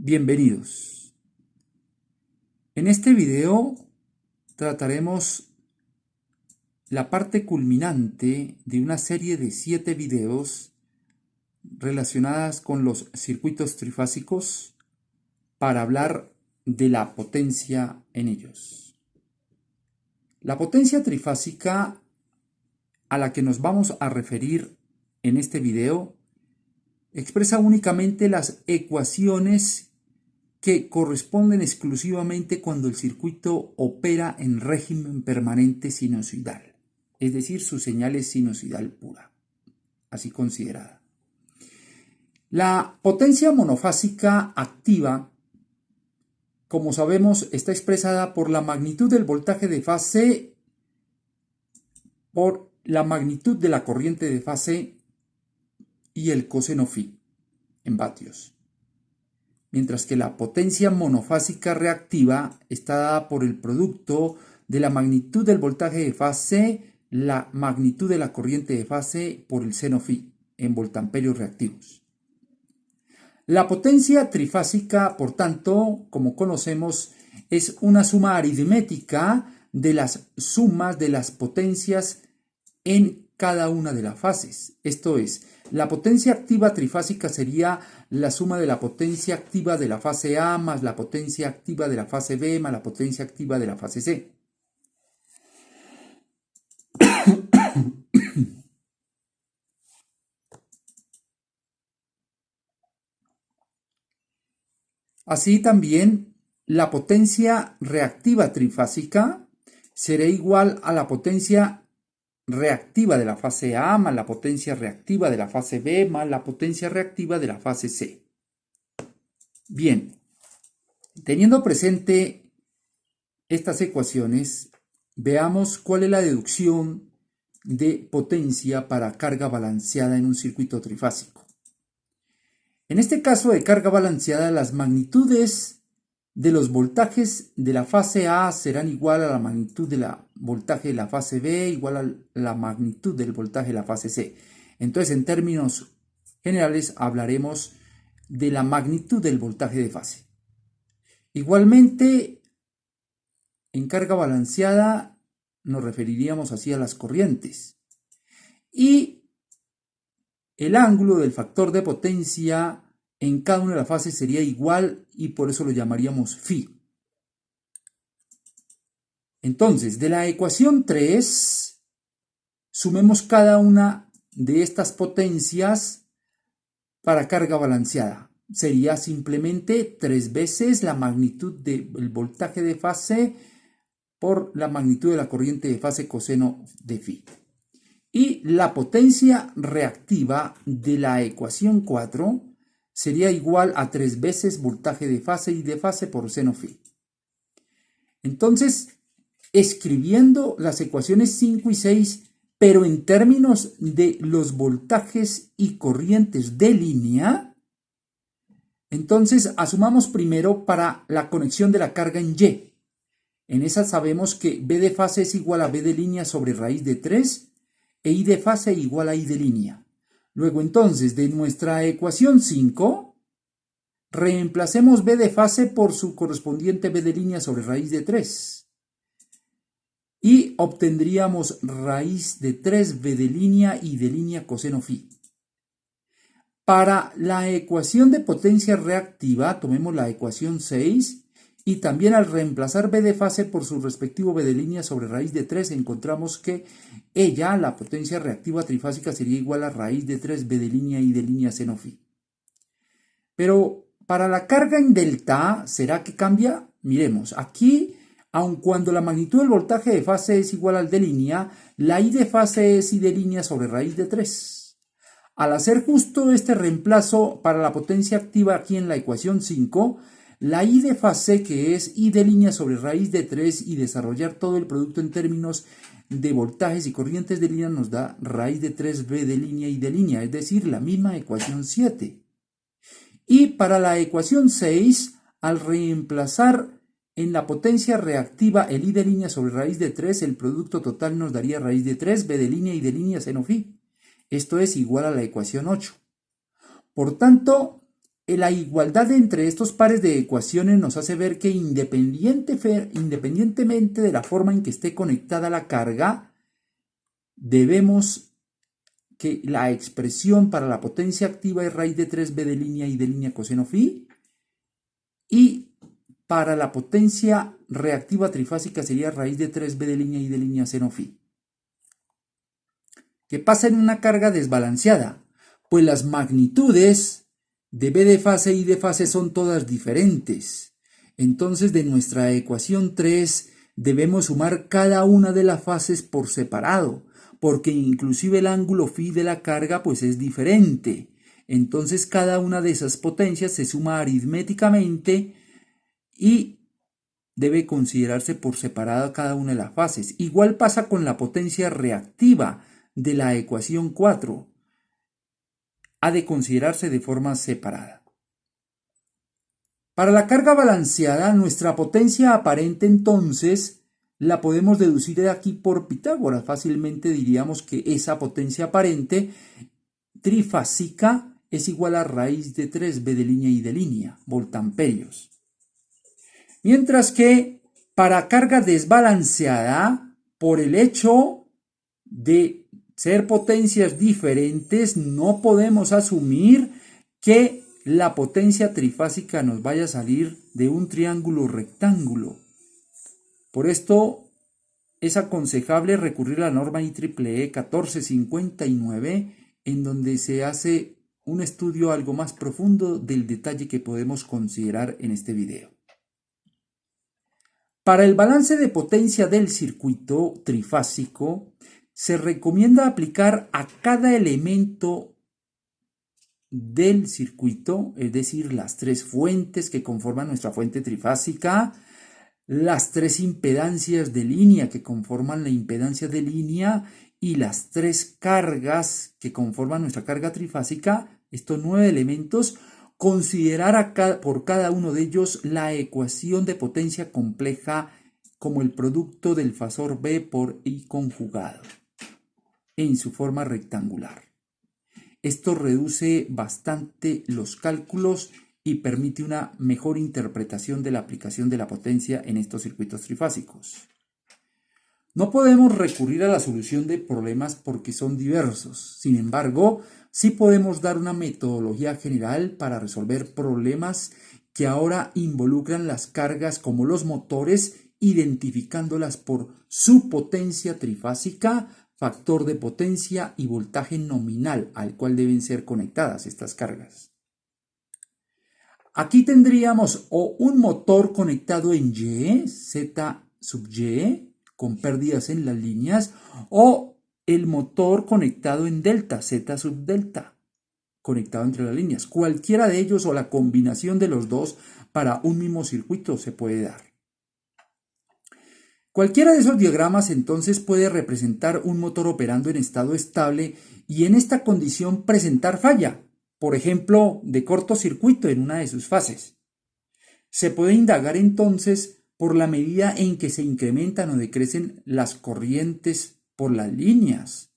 Bienvenidos. En este video trataremos la parte culminante de una serie de 7 videos relacionadas con los circuitos trifásicos para hablar de la potencia en ellos. La potencia trifásica a la que nos vamos a referir en este video expresa únicamente las ecuaciones que corresponden exclusivamente cuando el circuito opera en régimen permanente sinusoidal, es decir, su señal es sinusoidal pura, así considerada. La potencia monofásica activa, como sabemos, está expresada por la magnitud del voltaje de fase por la magnitud de la corriente de fase y el coseno phi en vatios. Mientras que la potencia monofásica reactiva está dada por el producto de la magnitud del voltaje de fase, la magnitud de la corriente de fase por el seno phi en voltamperios reactivos. La potencia trifásica, por tanto, como conocemos, es una suma aritmética de las sumas de las potencias en cada una de las fases. Esto es, la potencia activa trifásica sería la suma de la potencia activa de la fase A más la potencia activa de la fase B más la potencia activa de la fase C. Así también, la potencia reactiva trifásica será igual a la potencia reactiva de la fase A más la potencia reactiva de la fase B más la potencia reactiva de la fase C. Bien, teniendo presente estas ecuaciones, veamos cuál es la deducción de potencia para carga balanceada en un circuito trifásico. En este caso de carga balanceada, las magnitudes de los voltajes de la fase A serán igual a la magnitud del voltaje de la fase B, igual a la magnitud del voltaje de la fase C. Entonces, en términos generales, hablaremos de la magnitud del voltaje de fase. Igualmente, en carga balanceada nos referiríamos así a las corrientes. Y el ángulo del factor de potencia en cada una de las fases sería igual y por eso lo llamaríamos phi. Entonces, de la ecuación 3, sumemos cada una de estas potencias para carga balanceada. Sería simplemente 3 veces la magnitud del voltaje de fase por la magnitud de la corriente de fase coseno de phi. Y la potencia reactiva de la ecuación 4 sería igual a 3 veces voltaje de fase y de fase por seno phi. Entonces, escribiendo las ecuaciones 5 y 6, pero en términos de los voltajes y corrientes de línea, entonces asumamos primero para la conexión de la carga en Y. En esa sabemos que B de fase es igual a B de línea sobre raíz de 3 e I de fase igual a I de línea. Luego entonces de nuestra ecuación 5, reemplacemos B de fase por su correspondiente B de línea sobre raíz de 3. Y obtendríamos raíz de 3 B de línea y de línea coseno phi. Para la ecuación de potencia reactiva, tomemos la ecuación 6 y también al reemplazar B de fase por su respectivo B de línea sobre raíz de 3, encontramos que ella, la potencia reactiva trifásica, sería igual a raíz de 3 B de línea y de línea seno phi. Pero para la carga en delta, ¿será que cambia? Miremos, aquí, aun cuando la magnitud del voltaje de fase es igual al de línea, la I de fase es I de línea sobre raíz de 3. Al hacer justo este reemplazo para la potencia activa aquí en la ecuación 5, la I de fase, que es I de línea sobre raíz de 3, y desarrollar todo el producto en términos de voltajes y corrientes de línea nos da raíz de 3B de línea y de línea, es decir, la misma ecuación 7. Y para la ecuación 6, al reemplazar en la potencia reactiva el I de línea sobre raíz de 3, el producto total nos daría raíz de 3B de línea y de línea seno phi. Esto es igual a la ecuación 8. Por tanto, la igualdad entre estos pares de ecuaciones nos hace ver que independientemente de la forma en que esté conectada la carga, debemos que la expresión para la potencia activa es raíz de 3b de línea y de línea coseno phi, y para la potencia reactiva trifásica sería raíz de 3b de línea y de línea seno phi. ¿Qué pasa en una carga desbalanceada? Pues las magnitudes de b de fase y de fase son todas diferentes. Entonces, de nuestra ecuación 3 debemos sumar cada una de las fases por separado, porque inclusive el ángulo phi de la carga pues es diferente. Entonces, cada una de esas potencias se suma aritméticamente y debe considerarse por separado cada una de las fases. Igual pasa con la potencia reactiva de la ecuación 4. Ha de considerarse de forma separada. Para la carga balanceada, nuestra potencia aparente entonces la podemos deducir de aquí por Pitágoras. Fácilmente diríamos que esa potencia aparente trifásica es igual a raíz de 3b de línea y de línea, voltamperios. Mientras que para carga desbalanceada, por el hecho de ser potencias diferentes, no podemos asumir que la potencia trifásica nos vaya a salir de un triángulo rectángulo. Por esto es aconsejable recurrir a la norma IEEE 1459, en donde se hace un estudio algo más profundo del detalle que podemos considerar en este video. Para el balance de potencia del circuito trifásico, se recomienda aplicar a cada elemento del circuito, es decir, las tres fuentes que conforman nuestra fuente trifásica, las tres impedancias de línea que conforman la impedancia de línea y las tres cargas que conforman nuestra carga trifásica, estos 9 elementos, considerar por cada uno de ellos la ecuación de potencia compleja como el producto del fasor B por I conjugado en su forma rectangular. Esto reduce bastante los cálculos y permite una mejor interpretación de la aplicación de la potencia en estos circuitos trifásicos. No podemos recurrir a la solución de problemas porque son diversos. Sin embargo, sí podemos dar una metodología general para resolver problemas que ahora involucran las cargas como los motores, identificándolas por su potencia trifásica, factor de potencia y voltaje nominal al cual deben ser conectadas estas cargas. Aquí tendríamos o un motor conectado en Y, Z sub Y, con pérdidas en las líneas, o el motor conectado en delta, Z sub delta, conectado entre las líneas. Cualquiera de ellos o la combinación de los dos para un mismo circuito se puede dar. Cualquiera de esos diagramas entonces puede representar un motor operando en estado estable y en esta condición presentar falla, por ejemplo, de cortocircuito en una de sus fases. Se puede indagar entonces por la medida en que se incrementan o decrecen las corrientes por las líneas,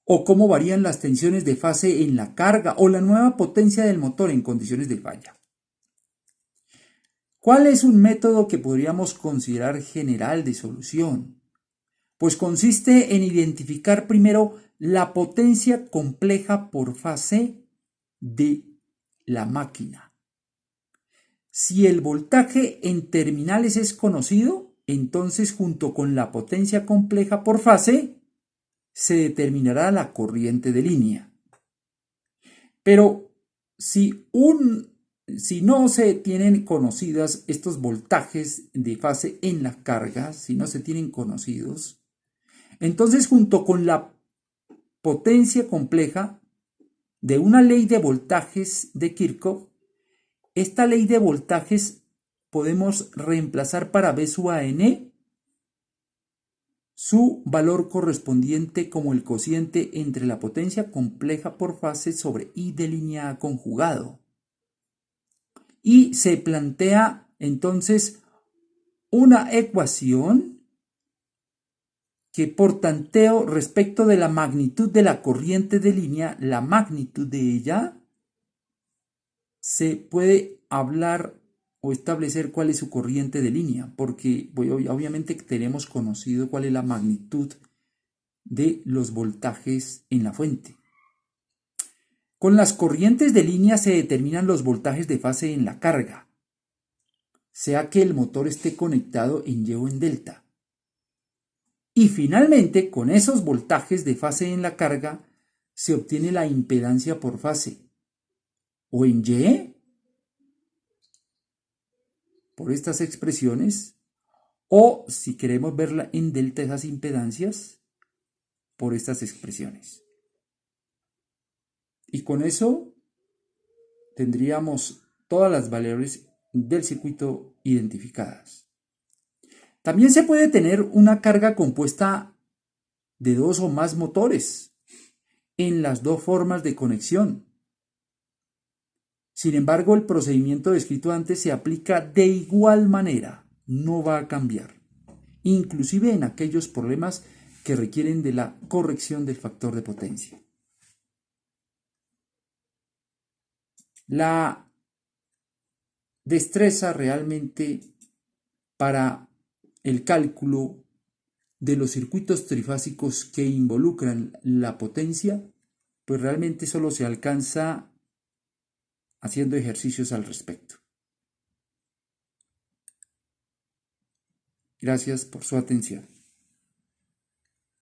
o cómo varían las tensiones de fase en la carga o la nueva potencia del motor en condiciones de falla. ¿Cuál es un método que podríamos considerar general de solución? Pues consiste en identificar primero la potencia compleja por fase de la máquina. Si el voltaje en terminales es conocido, entonces junto con la potencia compleja por fase se determinará la corriente de línea. Pero si no se tienen conocidas estos voltajes de fase en la carga, si no se tienen conocidos, entonces junto con la potencia compleja de una ley de voltajes de Kirchhoff, esta ley de voltajes podemos reemplazar para B sub a n su valor correspondiente como el cociente entre la potencia compleja por fase sobre I de línea A conjugado. Y se plantea entonces una ecuación que por tanteo respecto de la magnitud de la corriente de línea, la magnitud de ella se puede hablar o establecer cuál es su corriente de línea, porque obviamente tenemos conocido cuál es la magnitud de los voltajes en la fuente. Con las corrientes de línea se determinan los voltajes de fase en la carga, sea que el motor esté conectado en Y o en delta. Y finalmente, con esos voltajes de fase en la carga, se obtiene la impedancia por fase, o en Y, por estas expresiones, o si queremos verla en delta esas impedancias, por estas expresiones. Y con eso tendríamos todas las variables del circuito identificadas. También se puede tener una carga compuesta de dos o más motores en las dos formas de conexión. Sin embargo, el procedimiento descrito antes se aplica de igual manera, no va a cambiar, inclusive en aquellos problemas que requieren de la corrección del factor de potencia. La destreza realmente para el cálculo de los circuitos trifásicos que involucran la potencia, pues realmente solo se alcanza haciendo ejercicios al respecto. Gracias por su atención.